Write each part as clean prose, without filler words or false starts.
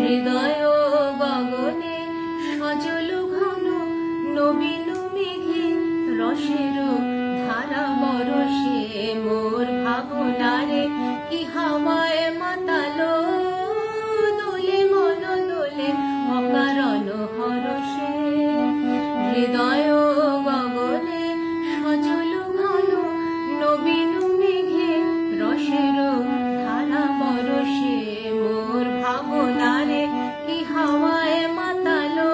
হৃদয় গগনে সজল ঘন নবীন মেঘে রসের ধারা বরসে মোর ভাবনারে কি হাওয়ায় মাতালো দোলে মন দোলে অকারণ হরসে। হৃদয় গগনে সজল ঘন নবীন মেঘে রসের ধারা বরসে মোর ভাবনারে কি হাওয়ায় মাতালো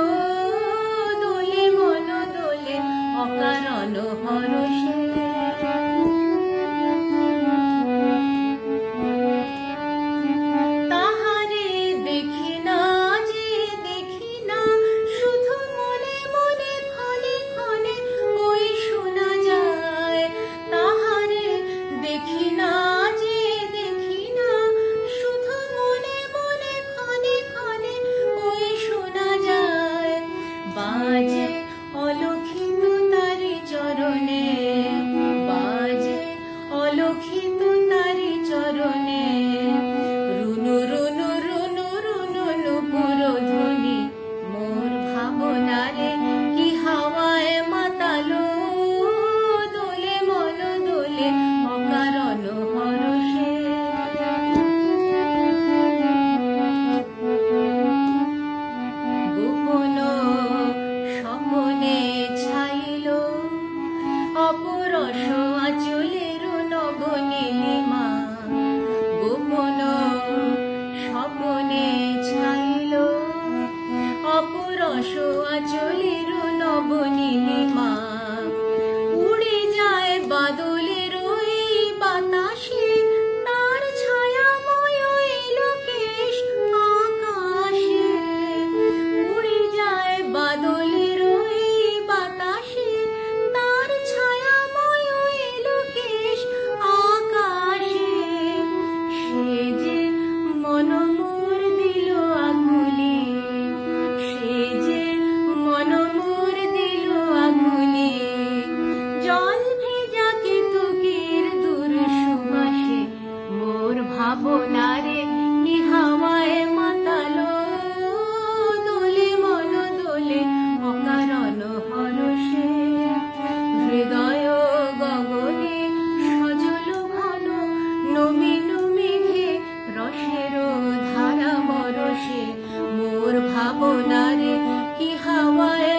দোলে মন দোলে অকারণ হরসে। তাহারে দেখি না যে দেখি না শুধু মনে মনে ক্ষণে ক্ষণে ওই শোনা যায়। তাহারে দেখি না যে দেখি না শুধু মনে মনে ক্ষণে ক্ষণে ওই শোনা যায়। বাজে অলক্ষিত তারি চরণে বাজে অলক্ষিত তারি চরণে রুনু রুনু রুনু রুনু নুপুর ধ্বনি মোর ভাবনারে কি হাওয়ায় মাতালো দোলে মন দোলে অকারণ হরসে। গোপন স্বপনে ছাইল অপরস আঁচলের নবনীলিমা। গোপন স্বপনে ছাইল অপরস আঁচলের নবনীলিমা। উড়ে যায় বাদলের ওই বাতাসে তার ছায়াময় লোকেশ আকাশে। উড়ে যায় বাদলের ওই বাতাসে তার ছায়াময় লোকেশ আকাশে। সে যে মন মোর দিল আকুলি সে যে মন মোর দিল আকুলি। জল ভেজা কেতকীর দূর সুবাসে মোর ভাবনারে কি হাওয়ায় মাতালো দোলে মন দোলে অকারণ হরসে। হৃদয় গগনে সজল ঘন নবীন মেঘে রসের ধারা বরসে মোর ভাবনারে কি হাওয়ায়